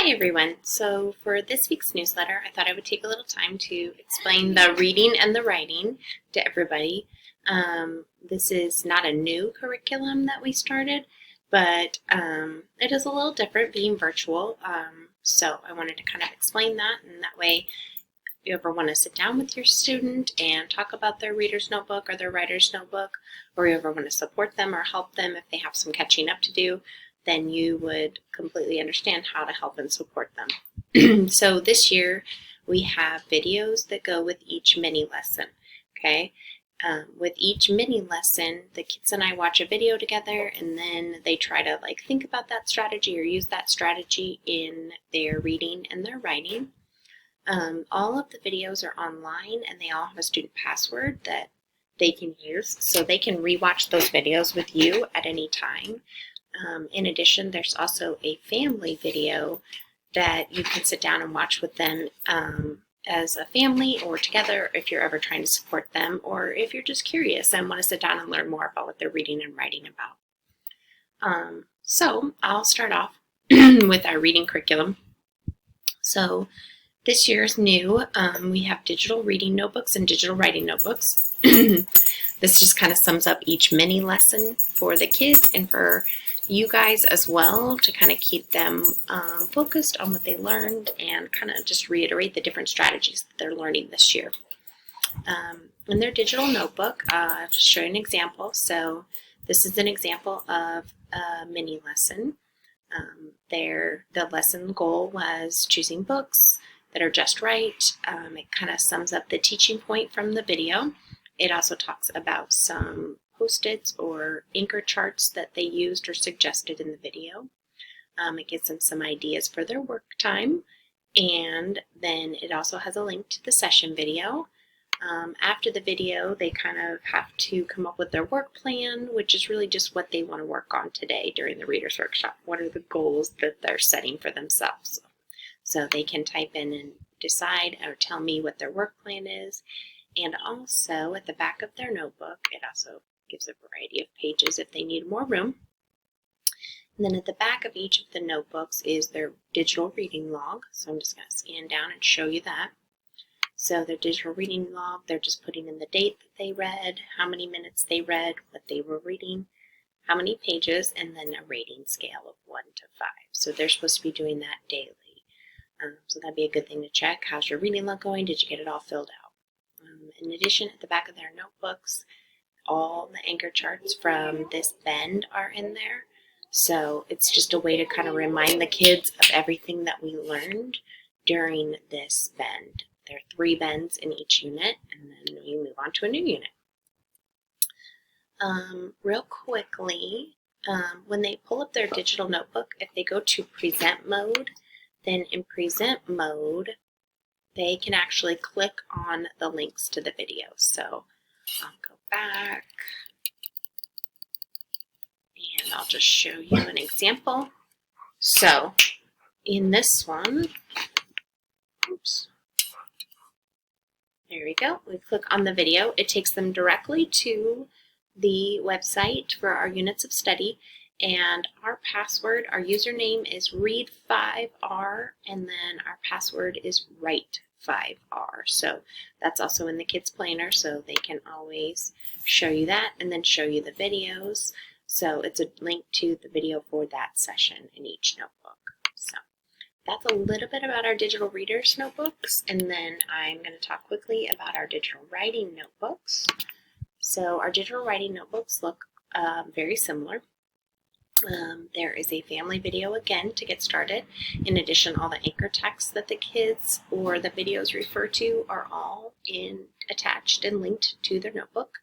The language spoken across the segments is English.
Hi everyone. So for this week's newsletter, I thought I would take a little time to explain the reading and the writing to everybody. This is not a new curriculum that we started, but it is a little different being virtual. So I wanted to kind of explain that, and that way if you ever want to sit down with your student and talk about their reader's notebook or their writer's notebook, or you ever want to support them or help them if they have some catching up to do, then you would completely understand how to help and support them. So this year we have videos that go with each mini lesson, okay? With each mini lesson, the kids and I watch a video together, and then they try to think about that strategy or use that strategy in their reading and their writing. All of the videos are online, and they all have a student password that they can use, so they can rewatch those videos with you at any time. In addition, there's also a family video that you can sit down and watch with them as a family or together if you're ever trying to support them, or if you're just curious and want to sit down and learn more about what they're reading and writing about. So I'll start off with our reading curriculum. So this year's new. We have digital reading notebooks and digital writing notebooks. This just kind of sums up each mini lesson for the kids and for you guys as well, to kind of keep them focused on what they learned and kind of just reiterate the different strategies that they're learning this year. In their digital notebook, I'll just show you an example. So this is an example of a mini lesson. The lesson goal was choosing books that are just right. It kind of sums up the teaching point from the video. It also talks about some Post-its or anchor charts that they used or suggested in the video. It gives them some ideas for their work time, and then it also has a link to the session video. After the video, they kind of have to come up with their work plan, which is really just what they want to work on today during the Reader's Workshop. What are the goals that they're setting for themselves? So they can type in and decide or tell me what their work plan is. And also at the back of their notebook, it also gives a variety of pages if they need more room. And then at the back of each of the notebooks is their digital reading log. So I'm just going to scan down and show you that. So their digital reading log, they're just putting in the date that they read, how many minutes they read, what they were reading, how many pages, and then a rating scale of 1 to 5. So they're supposed to be doing that daily. So that'd be a good thing to check. How's your reading log going? Did you get it all filled out? In addition, at the back of their notebooks, all the anchor charts from this bend are in there. So it's just a way to kind of remind the kids of everything that we learned during this bend. There are 3 bends in each unit, and then we move on to a new unit. Real quickly, when they pull up their digital notebook, if they go to present mode, then in present mode, they can actually click on the links to the videos. So I'll go back and I'll just show you an example. So in this one, oops, there we go. We click on the video. It takes them directly to the website for our units of study, and our password, our username is read5r, and then our password is write5r. So that's also in the kids planner, so they can always show you that and then show you the videos. So it's a link to the video for that session in each notebook. So that's a little bit about our digital readers notebooks, and then I'm going to talk quickly about our digital writing notebooks. So our digital writing notebooks look very similar. There is a family video again to get started. In addition, all the anchor texts that the kids or the videos refer to are all attached and linked to their notebook.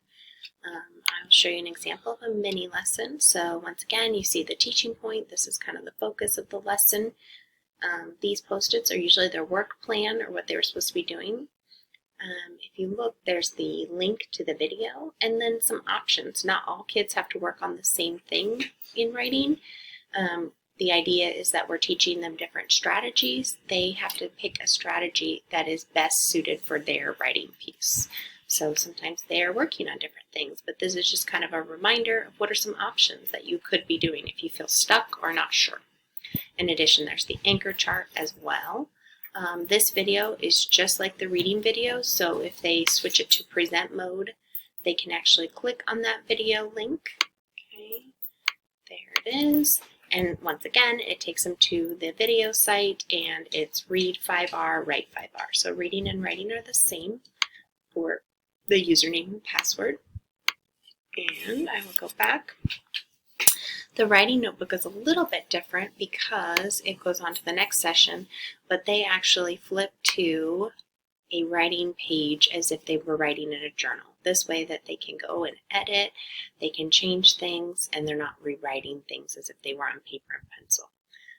I'll show you an example of a mini lesson. So once again, you see the teaching point. This is kind of the focus of the lesson. These Post-its are usually their work plan or what they were supposed to be doing. If you look, there's the link to the video and then some options. Not all kids have to work on the same thing in writing. The idea is that we're teaching them different strategies. They have to pick a strategy that is best suited for their writing piece. So sometimes they are working on different things, but this is just kind of a reminder of what are some options that you could be doing if you feel stuck or not sure. In addition, there's the anchor chart as well. This video is just like the reading video, so if they switch it to present mode, they can actually click on that video link. Okay, there it is. And once again, it takes them to the video site, and it's read 5R, write 5R. So reading and writing are the same for the username and password. And I will go back. The writing notebook is a little bit different because it goes on to the next session, but they actually flip to a writing page as if they were writing in a journal. This way that they can go and edit, they can change things, and they're not rewriting things as if they were on paper and pencil.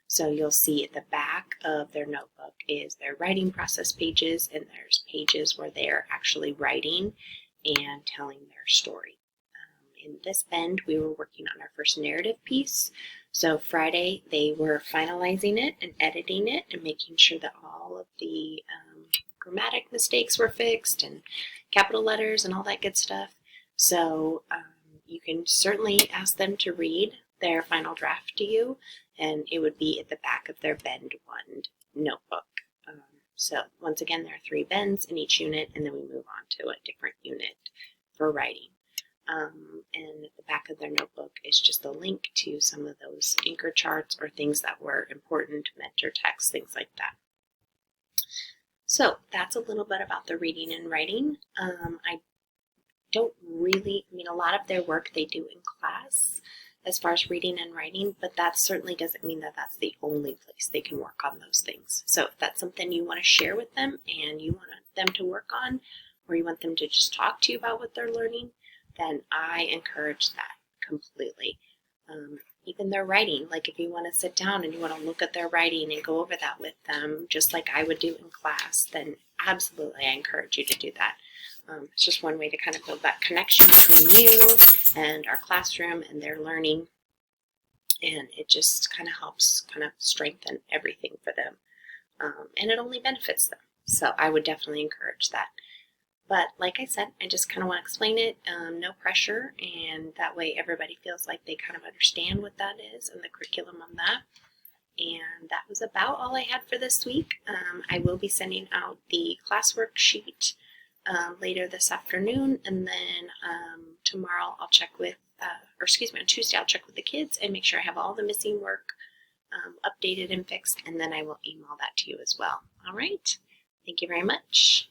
So you'll see at the back of their notebook is their writing process pages, and there's pages where they're actually writing and telling their story. In this bend, we were working on our first narrative piece. So Friday, they were finalizing it and editing it and making sure that all of the grammatic mistakes were fixed and capital letters and all that good stuff. So you can certainly ask them to read their final draft to you, and it would be at the back of their Bend 1 notebook. So once again, there are 3 bends in each unit, and then we move on to a different unit for writing. And at the back of their notebook is just a link to some of those anchor charts or things that were important, mentor text, things like that. So that's a little bit about the reading and writing. I don't really, a lot of their work they do in class as far as reading and writing, but that certainly doesn't mean that that's the only place they can work on those things. So if that's something you want to share with them and you want them to work on, or you want them to just talk to you about what they're learning, then I encourage that completely. Even their writing, like if you want to sit down and you want to look at their writing and go over that with them, just like I would do in class, then absolutely I encourage you to do that. It's just one way to kind of build that connection between you and our classroom and their learning, and it just kind of helps kind of strengthen everything for them, and it only benefits them. So I would definitely encourage that. But like I said, I just kind of want to explain it, no pressure, and that way everybody feels like they kind of understand what that is and the curriculum on that. And that was about all I had for this week. I will be sending out the classwork sheet later this afternoon, and then tomorrow I'll check with, on Tuesday I'll check with the kids and make sure I have all the missing work updated and fixed, and then I will email that to you as well. All right. Thank you very much.